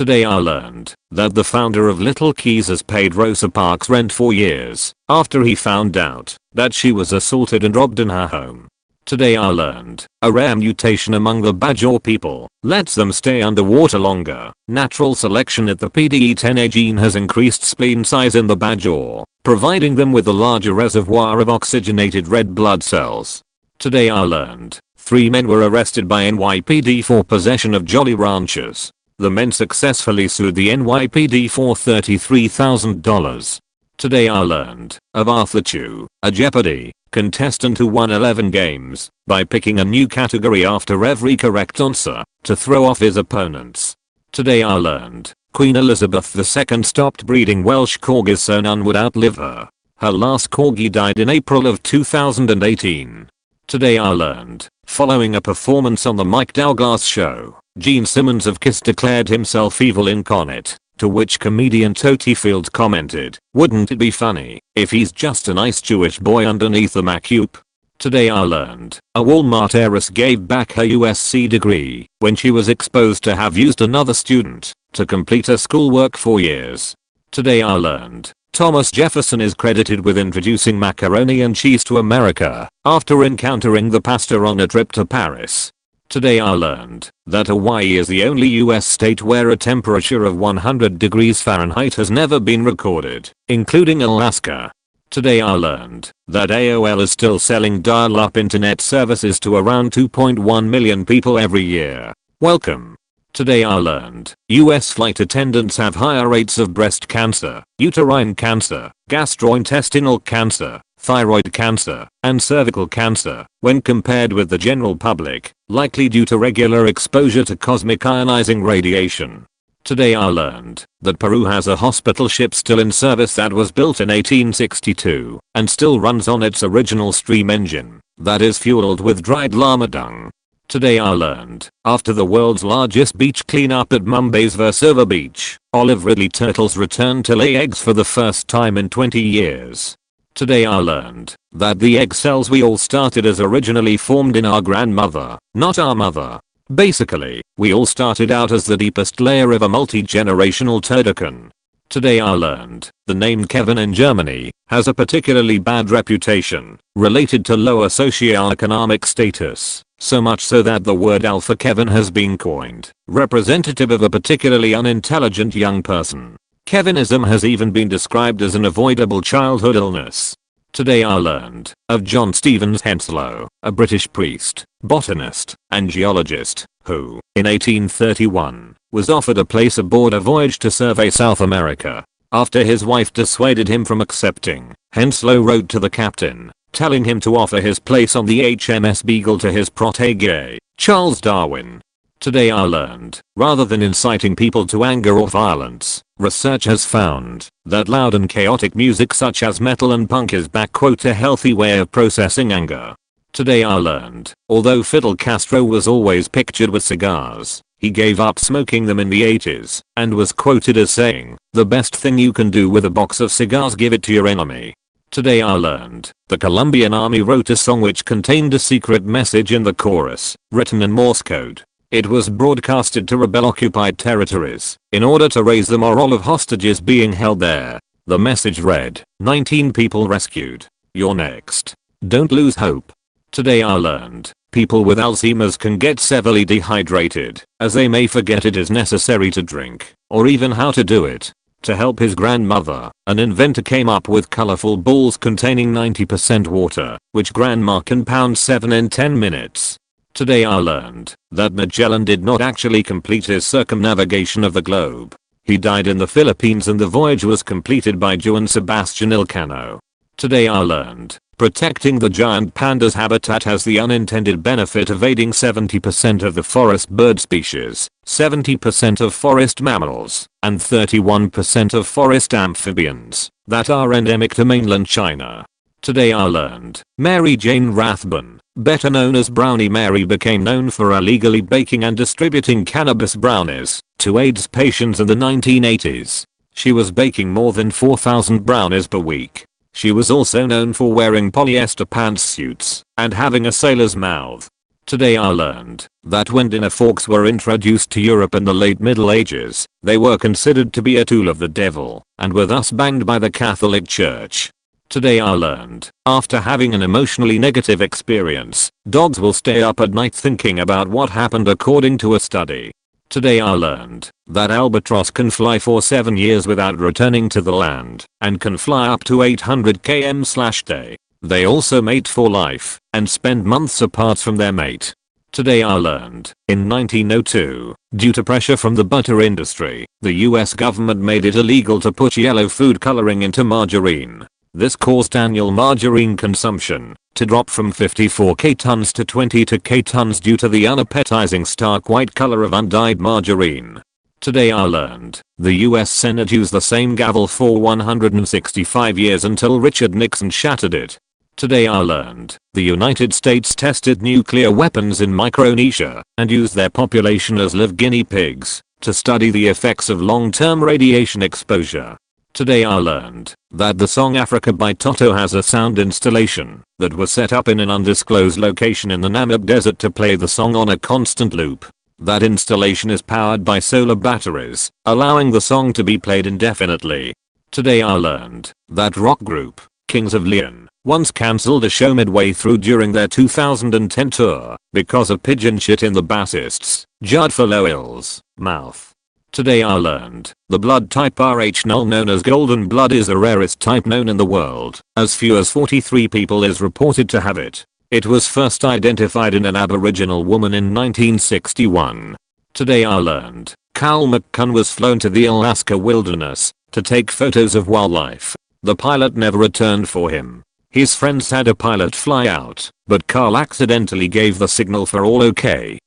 Today I learned that the founder of Little Keys has paid Rosa Park's rent for years after he found out that she was assaulted and robbed in her home. Today I learned a rare mutation among the badger people lets them stay underwater longer. Natural selection at the PDE10A gene has increased spleen size in the badger, providing them with a larger reservoir of oxygenated red blood cells. Today I learned 3 men were arrested by NYPD for possession of Jolly Ranchers. The men successfully sued the NYPD for $33,000. Today I learned of Arthur Chu, a Jeopardy contestant who won 11 games by picking a new category after every correct answer to throw off his opponents. Today I learned Queen Elizabeth II stopped breeding Welsh corgis so none would outlive her. Her last corgi died in April of 2018. Today I learned, following a performance on the Mike Douglas show, Gene Simmons of Kiss declared himself evil incarnate, to which comedian Toty Field commented, "Wouldn't it be funny if he's just a nice Jewish boy underneath the macupe?" Today I learned a Walmart heiress gave back her USC degree when she was exposed to have used another student to complete her schoolwork for years. Today I learned Thomas Jefferson is credited with introducing macaroni and cheese to America after encountering the pastor on a trip to Paris. Today I learned that Hawaii is the only US state where a temperature of 100 degrees Fahrenheit has never been recorded, including Alaska. Today I learned that AOL is still selling dial-up internet services to around 2.1 million people every year. Welcome. Today I learned US flight attendants have higher rates of breast cancer, uterine cancer, gastrointestinal cancer, thyroid cancer, and cervical cancer when compared with the general public, likely due to regular exposure to cosmic ionizing radiation. Today I learned that Peru has a hospital ship still in service that was built in 1862 and still runs on its original steam engine that is fueled with dried llama dung. Today I learned, after the world's largest beach cleanup at Mumbai's Versova Beach, olive ridley turtles returned to lay eggs for the first time in 20 years. Today I learned that the egg cells we all started as originally formed in our grandmother, not our mother. Basically, we all started out as the deepest layer of a multi-generational turducken. Today I learned the name Kevin in Germany has a particularly bad reputation related to lower socioeconomic status, so much so that the word Alpha Kevin has been coined, representative of a particularly unintelligent young person. Kevinism has even been described as an avoidable childhood illness. Today I learned of John Stevens Henslow, a British priest, botanist, and geologist, who, in 1831, was offered a place aboard a voyage to survey South America. After his wife dissuaded him from accepting, Henslow wrote to the captain, telling him to offer his place on the HMS Beagle to his protégé, Charles Darwin. Today I learned, rather than inciting people to anger or violence, research has found that loud and chaotic music such as metal and punk is "a healthy way of processing anger." Today I learned, although Fidel Castro was always pictured with cigars, he gave up smoking them in the 80s and was quoted as saying, "The best thing you can do with a box of cigars, give it to your enemy." Today I learned the Colombian army wrote a song which contained a secret message in the chorus, written in Morse code. It was broadcasted to rebel-occupied territories in order to raise the morale of hostages being held there. The message read, 19 people rescued. You're next. Don't lose hope. Today I learned people with Alzheimer's can get severely dehydrated, as they may forget it is necessary to drink, or even how to do it. To help his grandmother, an inventor came up with colorful balls containing 90% water, which grandma can pound 7 in 10 minutes. Today I learned that Magellan did not actually complete his circumnavigation of the globe. He died in the Philippines and the voyage was completed by Juan Sebastian Elcano. Today I learned protecting the giant panda's habitat has the unintended benefit of aiding 70% of the forest bird species, 70% of forest mammals, and 31% of forest amphibians that are endemic to mainland China. Today I learned Mary Jane Rathbun, better known as Brownie Mary, became known for illegally baking and distributing cannabis brownies to AIDS patients in the 1980s. She was baking more than 4,000 brownies per week. She was also known for wearing polyester pantsuits and having a sailor's mouth. Today I learned that when dinner forks were introduced to Europe in the late Middle Ages, They were considered to be a tool of the devil and were thus banned by the Catholic Church. Today I learned, after having an emotionally negative experience, dogs will stay up at night thinking about what happened according to a study. Today I learned that albatross can fly for 7 years without returning to the land and can fly up to 800 km/day. They also mate for life and spend months apart from their mate. Today I learned, in 1902, due to pressure from the butter industry, the US government made it illegal to put yellow food coloring into margarine. This caused annual margarine consumption to drop from 54 ktons to 22 ktons due to the unappetizing stark white color of undyed margarine. Today I learned, the US Senate used the same gavel for 165 years until Richard Nixon shattered it. Today I learned, the United States tested nuclear weapons in Micronesia and used their population as live guinea pigs to study the effects of long-term radiation exposure. Today I learned that the song Africa by Toto has a sound installation that was set up in an undisclosed location in the Namib Desert to play the song on a constant loop. That installation is powered by solar batteries, allowing the song to be played indefinitely. Today I learned that rock group, Kings of Leon, once cancelled a show midway through during their 2010 tour because of pigeon shit in the bassist's, Judd Fallowill's, mouth. Today I learned, the blood type Rh null known as golden blood is the rarest type known in the world, as few as 43 people is reported to have it. It was first identified in an Aboriginal woman in 1961. Today I learned, Cal McCunn was flown to the Alaska wilderness to take photos of wildlife. The pilot never returned for him. His friends had a pilot fly out, but Carl accidentally gave the signal for all okay.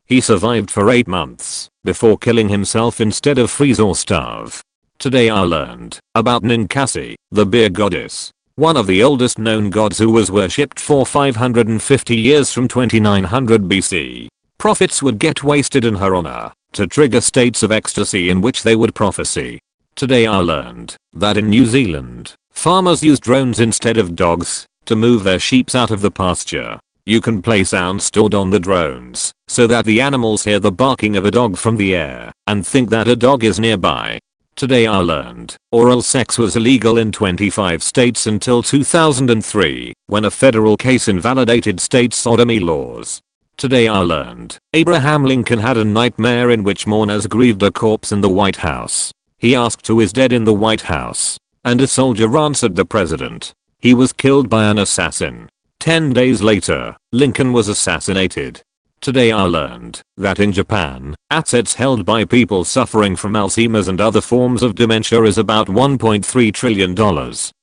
He survived for 8 months before killing himself instead of freeze or starve. Today I learned about Ninkasi, the beer goddess, one of the oldest known gods who was worshipped for 550 years from 2900 BC. Prophets would get wasted in her honor to trigger states of ecstasy in which they would prophesy. Today I learned that in New Zealand, farmers use drones instead of dogs to move their sheep out of the pasture. You can play sounds stored on the drones so that the animals hear the barking of a dog from the air and think that a dog is nearby. Today I learned oral sex was illegal in 25 states until 2003 when a federal case invalidated state sodomy laws. Today I learned Abraham Lincoln had a nightmare in which mourners grieved a corpse in the White House. He asked who is dead in the White House, and a soldier answered the president. He was killed by an assassin. 10 days later, Lincoln was assassinated. Today I learned that in Japan, assets held by people suffering from Alzheimer's and other forms of dementia is about $1.3 trillion,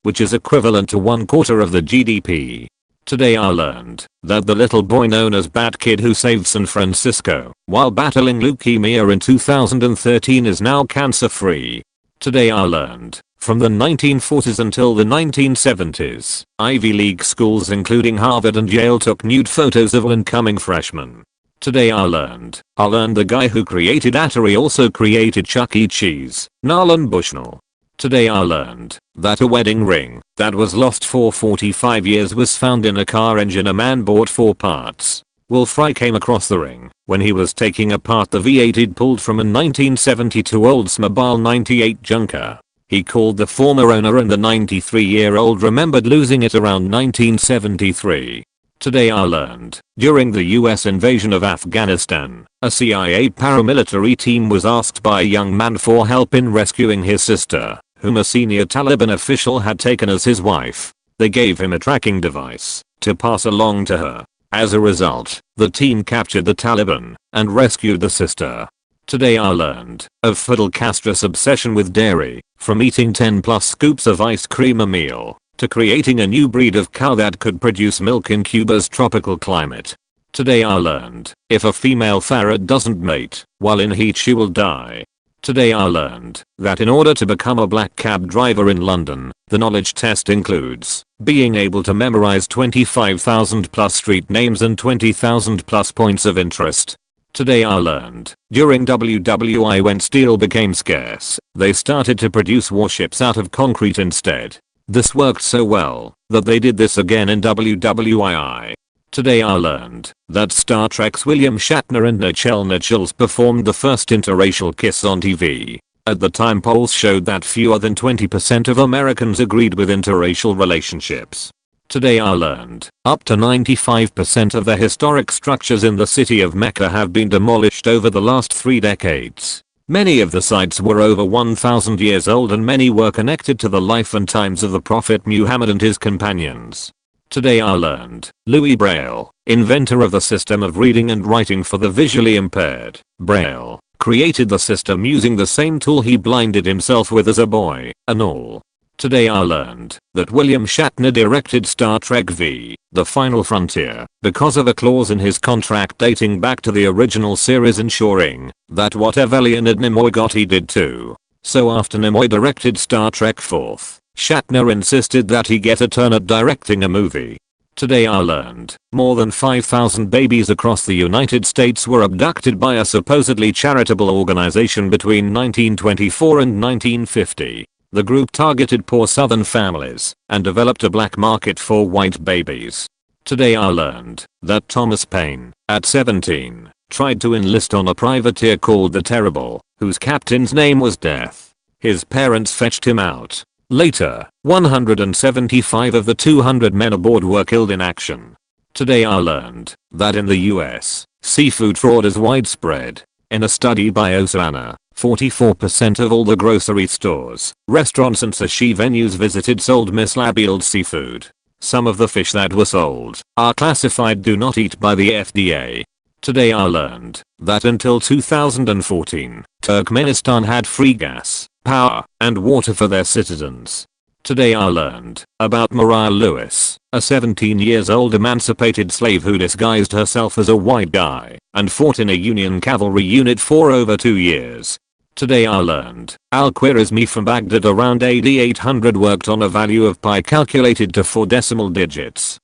which is equivalent to 1/4 of the GDP. Today I learned that the little boy known as Bat Kid who saved San Francisco while battling leukemia in 2013 is now cancer-free. Today I learned from the 1940s until the 1970s, Ivy League schools including Harvard and Yale took nude photos of incoming freshmen. Today I learned the guy who created Atari also created Chuck E. Cheese, Narlan Bushnell. Today I learned that a wedding ring that was lost for 45 years was found in a car engine a man bought for parts. Will Fry came across the ring when he was taking apart the V8 he'd pulled from a 1972 Oldsmobile 98 junker. He called the former owner and the 93-year-old remembered losing it around 1973. Today I learned, during the US invasion of Afghanistan, a CIA paramilitary team was asked by a young man for help in rescuing his sister, whom a senior Taliban official had taken as his wife. They gave him a tracking device to pass along to her. As a result, the team captured the Taliban and rescued the sister. Today I learned of Fidel Castro's obsession with dairy, from eating 10+ scoops of ice cream a meal, to creating a new breed of cow that could produce milk in Cuba's tropical climate. Today I learned, if a female ferret doesn't mate while in heat she will die. Today I learned that in order to become a black cab driver in London, the knowledge test includes being able to memorize 25,000+ street names and 20,000+ points of interest. Today I learned, during WWI when steel became scarce, they started to produce warships out of concrete instead. This worked so well that they did this again in WWII. Today I learned that Star Trek's William Shatner and Nichelle Nichols performed the first interracial kiss on TV. At the time, polls showed that fewer than 20% of Americans agreed with interracial relationships. Today I learned up to 95% of the historic structures in the city of Mecca have been demolished over the last 3 decades. Many of the sites were over 1,000 years old and many were connected to the life and times of the Prophet Muhammad and his companions. Today I learned Louis Braille, inventor of the system of reading and writing for the visually impaired, Braille, created the system using the same tool he blinded himself with as a boy, and all. Today I learned that William Shatner directed Star Trek V, The Final Frontier, because of a clause in his contract dating back to the original series ensuring that whatever Leonard Nimoy got he did too. So after Nimoy directed Star Trek IV, Shatner insisted that he get a turn at directing a movie. Today I learned more than 5,000 babies across the United States were abducted by a supposedly charitable organization between 1924 and 1950. The group targeted poor Southern families and developed a black market for white babies. Today I learned that Thomas Paine, at 17, tried to enlist on a privateer called the Terrible, whose captain's name was Death. His parents fetched him out. Later, 175 of the 200 men aboard were killed in action. Today I learned that in the US, seafood fraud is widespread. In a study by Oceana, 44% of all the grocery stores, restaurants and sushi venues visited sold mislabeled seafood. Some of the fish that were sold are classified do not eat by the FDA. Today I learned that until 2014, Turkmenistan had free gas, power, and water for their citizens. Today I learned about Mariah Lewis, a 17-year-old emancipated slave who disguised herself as a white guy and fought in a Union cavalry unit for over 2 years. Today I learned Al-Khwarizmi from Baghdad around AD 800 worked on a value of pi calculated to 4 decimal digits.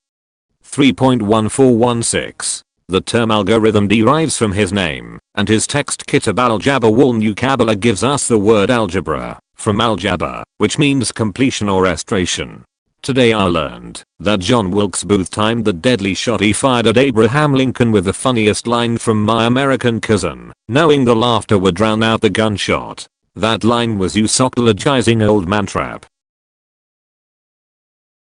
3.1416. The term algorithm derives from his name, and his text Kitab al-Jabr wal New Kabbalah gives us the word algebra, from al-Jabr, which means completion or restoration. Today I learned that John Wilkes Booth timed the deadly shot he fired at Abraham Lincoln with the funniest line from My American Cousin, knowing the laughter would drown out the gunshot. That line was "You socologizing old man trap."